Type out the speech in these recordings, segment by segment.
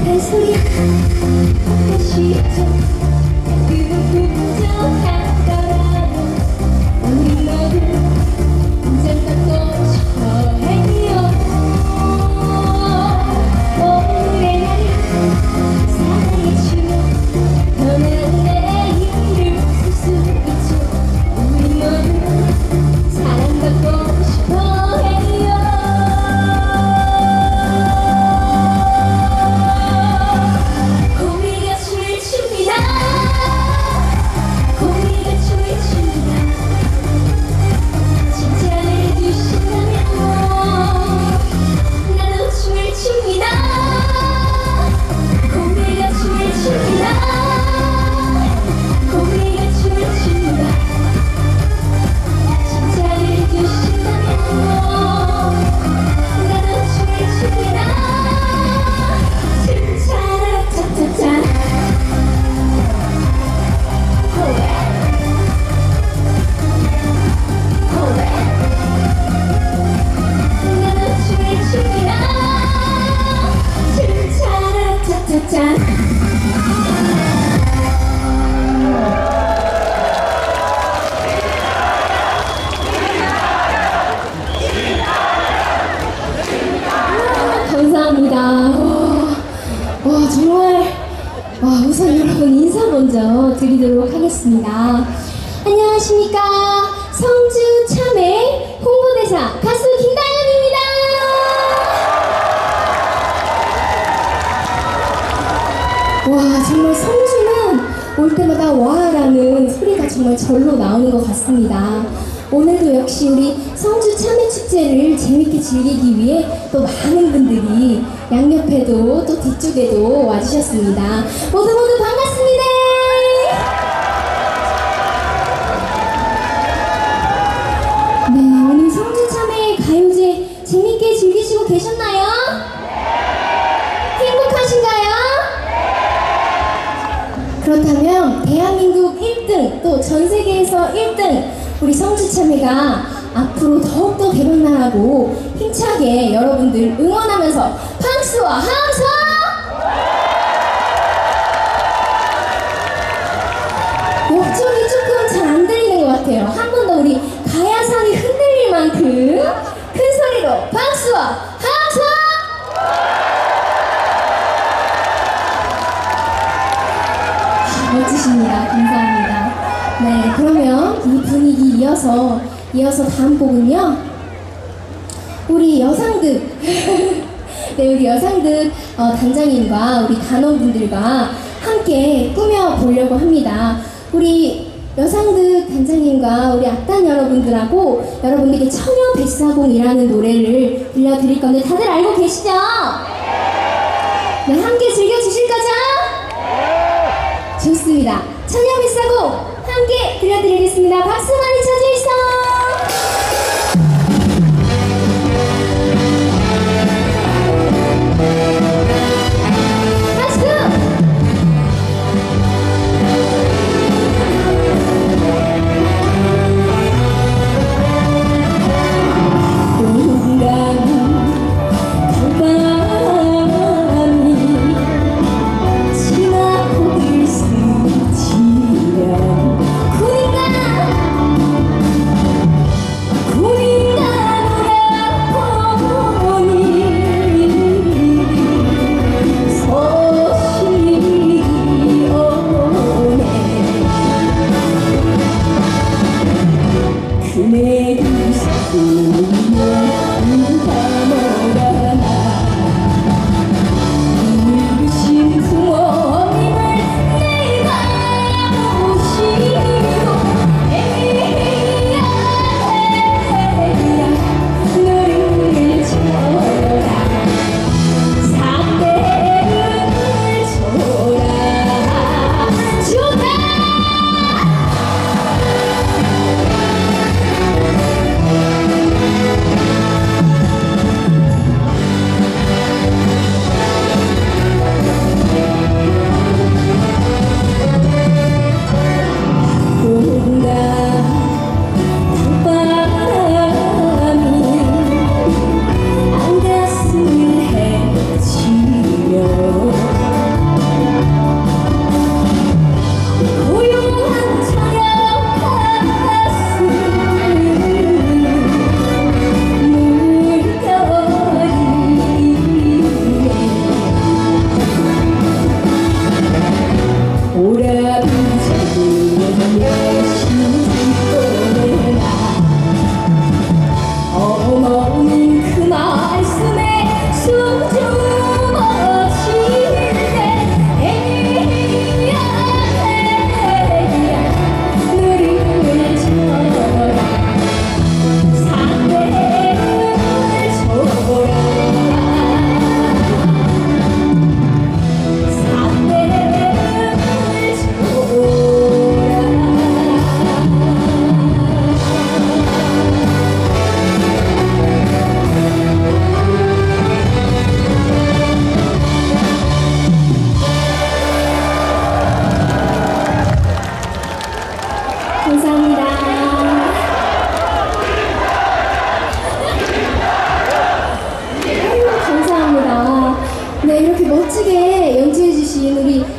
그 소리 다시 그건 부족한 거라도 우리 모두 인생 갖고 싶어 해요. 오늘의 날이 사랑의 추억 너는 내일을 쓸 수 있죠. 우리 모두 사랑받고 싶어 해요. 고미가 춤을 춥니다. 고미가 춤을 춥니다. 칭찬을 해주신다면 나도 춤을 춥니다. 고미가 춤을 춥니다. 고미가 춤을 춥니다. 칭찬을 해주신다면 나도 춤을 춥니다. 칭찬을 차차차 나도 춤을 춥니다. 칭찬을 차차차 감사합니다. 정말 우선 여러분 인사 먼저 드리도록 하겠습니다. 안녕하십니까. 성주 참외 홍보대사 가수 김다현입니다. 정말 성주는 올 때마다 와라는 소리가 정말 절로 나오는 것 같습니다. 오늘도 역시 우리 성주 참외축제를 재밌게 즐기기 위해 또 많은 분들이 양옆에도 또 뒤쪽에도 와주셨습니다. 모두 반갑습니다. 네, 오늘 성주 참외 가요제 재밌게 즐기시고 계셨나요? 행복하신가요? 그렇다면 대한민국 1등 또 전 세계에서 1등 우리 성주 참외가 앞으로 더욱더 대박나라고 힘차게 여러분들 응원하면서 박수와 함성! 목소리 조금 잘 안 들리는 것 같아요. 한 번 더 우리 가야산이 흔들릴 만큼 큰 소리로 박수와 함성! 멋지십니다. 감사합니다. 네, 그러면 이 분위기 이어서 다음 곡은요. 우리 여상득 네, 우리 여상득 단장님과 우리 단원분들과 함께 꾸며보려고 합니다. 우리 여상득 단장님과 우리 악단 여러분들하고 여러분들께 처녀140이라는 노래를 들려드릴 건데 다들 알고 계시죠? 네, 함께 즐겨주실 거죠? 좋습니다. 처녀140 함께 들려드리겠습니다. 박수 많이 쳐주시죠. 지나고 있을지라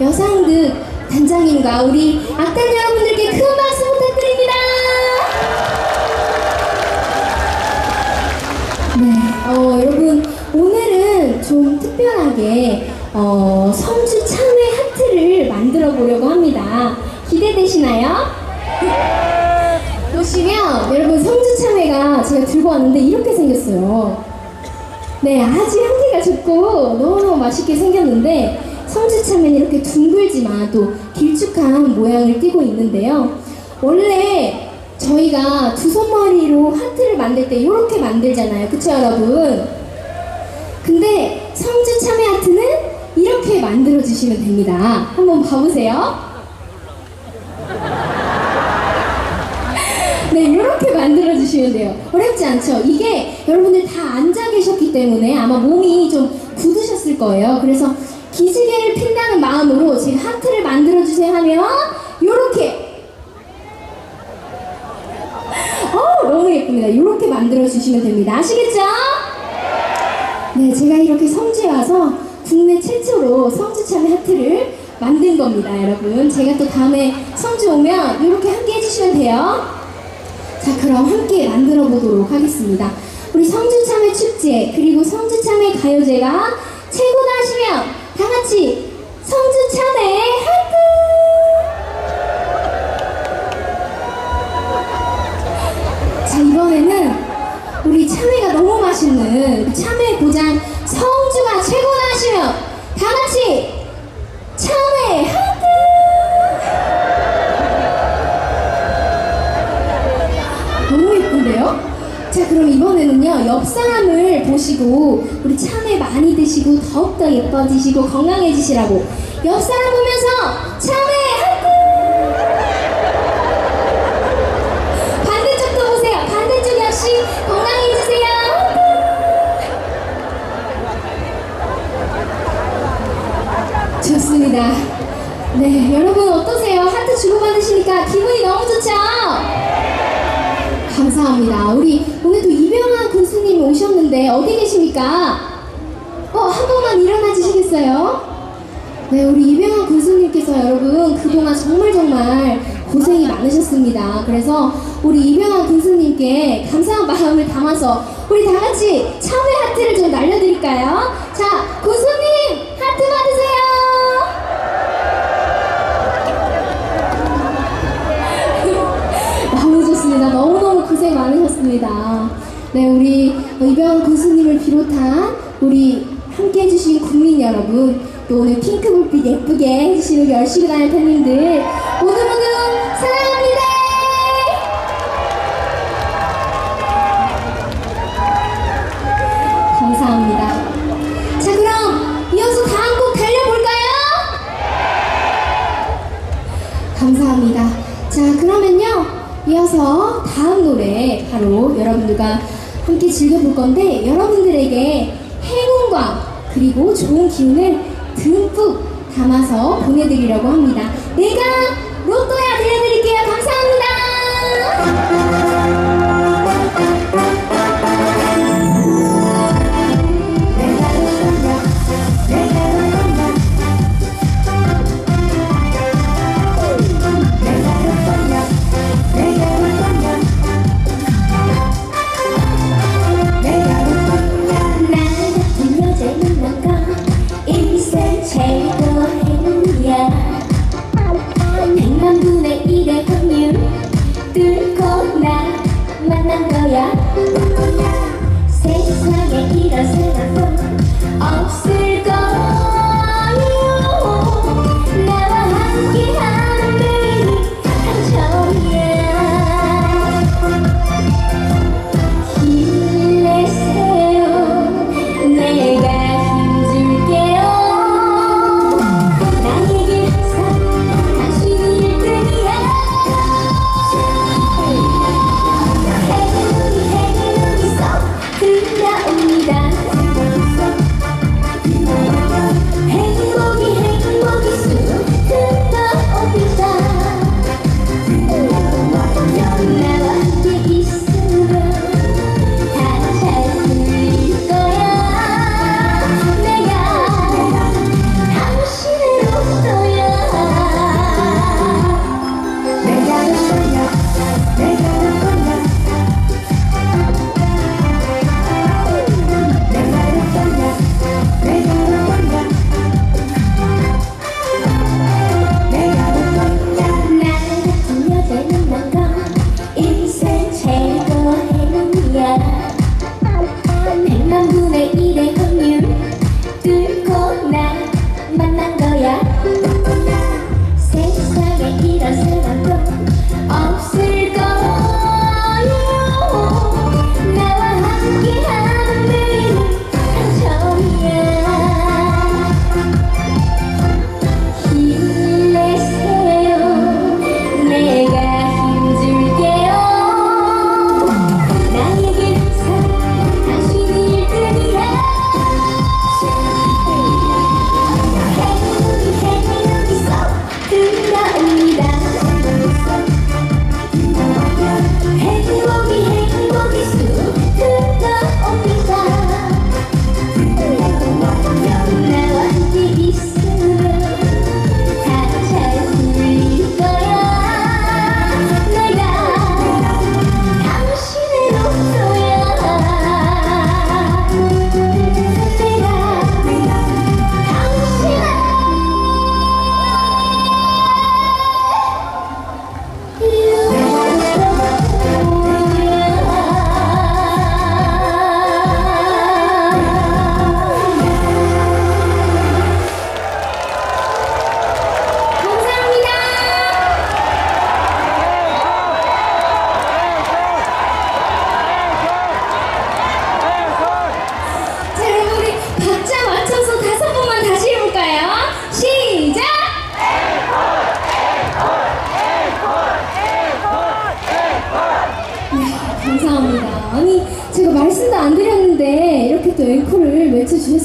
여상극 단장님과 우리 악단 여러분들께 큰 박수 부탁드립니다. 네, 여러분 오늘은 좀 특별하게 성주 참외 하트를 만들어 보려고 합니다. 기대되시나요? 보시면 여러분 성주 참외가 제가 들고 왔는데 이렇게 생겼어요. 네, 아주 향기가 좋고 너무너무 맛있게 생겼는데 성주 참외는 이렇게 둥글지만 또 길쭉한 모양을 띠고 있는데요. 원래 저희가 두 손머리로 하트를 만들 때 이렇게 만들잖아요. 그쵸 여러분? 근데 성주 참외 하트는 이렇게 만들어 주시면 됩니다. 한번 봐보세요. 네, 이렇게 만들어 주시면 돼요. 어렵지 않죠? 이게 여러분들 다 앉아 계셨기 때문에 아마 몸이 좀 굳으셨을 거예요. 그래서 기지개를 핀다는 마음으로 지금 하트를 만들어 주세요 하면 이렇게 너무 예쁩니다. 이렇게 만들어 주시면 됩니다. 아시겠죠? 네, 제가 이렇게 성주에 와서 국내 최초로 성주 참외 하트를 만든 겁니다, 여러분. 제가 또 다음에 성주 오면 이렇게 함께 해주시면 돼요. 자, 그럼 함께 만들어 보도록 하겠습니다. 우리 성주 참외 축제 그리고 성주 참외 가요제가 최고다 하시면 다 같이 성주 참외 하트! 자, 이번에는 우리 참외가 너무 맛있는 그 참외 고장 성주가 최고다 하시면 다 같이 참외 하트! 너무 예쁜데요? 자, 그럼 이번에는요, 옆 사람을 보시고 우리 참외 많이 드시고 더욱더 예뻐지시고 건강해지시라고 옆 사람 보면서 참외 하트! 반대쪽도 보세요. 반대쪽 역시 건강해지세요. 하트! 좋습니다. 네, 여러분 어떠세요? 하트 주고받으시니까 기분이 너무 좋죠? 감사합니다. 우리 오늘 또 이병환 군수님 오셨는데 어디 계십니까? 한 번만 일어나 주시겠어요? 네, 우리 이병환 군수님께서 여러분 그동안 정말 고생이 많으셨습니다. 그래서 우리 이병환 군수님께 감사한 마음을 담아서 우리 다 같이 참외 하트를 좀 날려드릴까요? 자, 군수님 하트 받으세요. 너무 좋습니다. 너무너무 고생 많으셨습니다. 네, 우리 이병헌 군수님을 비롯한 우리 함께 해주신 국민 여러분, 또 오늘 핑크불빛 예쁘게 해주신 우리 열시구 단열타님들 모두 사랑합니다. 감사합니다. 자, 그럼 이어서 다음 곡 달려볼까요? 감사합니다. 자, 그러면요 이어서 다음 노래 바로 여러분들과 함께 즐겨볼 건데 여러분들에게 행운과 그리고 좋은 기운을 듬뿍 담아서 보내드리려고 합니다. 내가 로또야 들려드릴게요. 감사합니다. 백만 분의 1의 확률 뚫고 나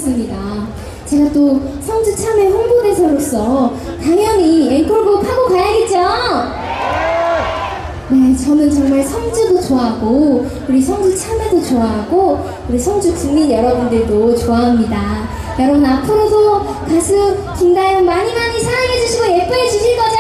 싶습니다. 제가 또 성주 참회 홍보대사로서 당연히 앵콜곡 하고 가야겠죠? 네, 저는 정말 성주도 좋아하고 우리 성주 참회도 좋아하고 우리 성주 국민 여러분들도 좋아합니다. 여러분 앞으로도 가수 김다현 많이 사랑해주시고 예뻐해주실 거죠?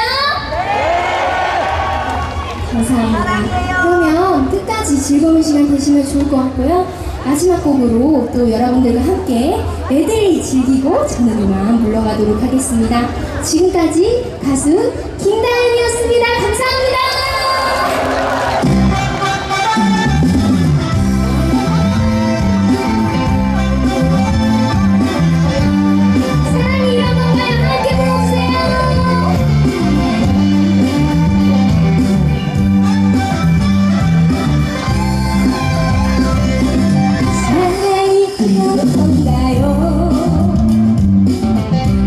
감사합니다. 그러면 끝까지 즐거운 시간 되시면 좋을 것 같고요. 마지막 곡으로 또 여러분들과 함께 메들리 즐기고 저는 이만 물러가도록 하겠습니다. 지금까지 가수 김다현이었습니다. 감사합니다. 사랑이 이런 건가요? 함께 불러주세요. 사랑이 이런 건가요?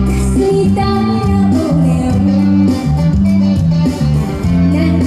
가슴이 떨려오네요. 난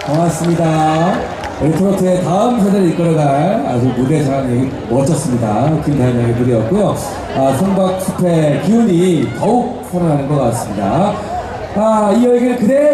고맙습니다. 우리 트로트의 다음 세대를 이끌어갈 아주 무대 장악이 멋졌습니다. 김다현 양의 무대였고요. 성박숲의 기운이 더욱 살아나는 것 같습니다. 이 열기를 그대로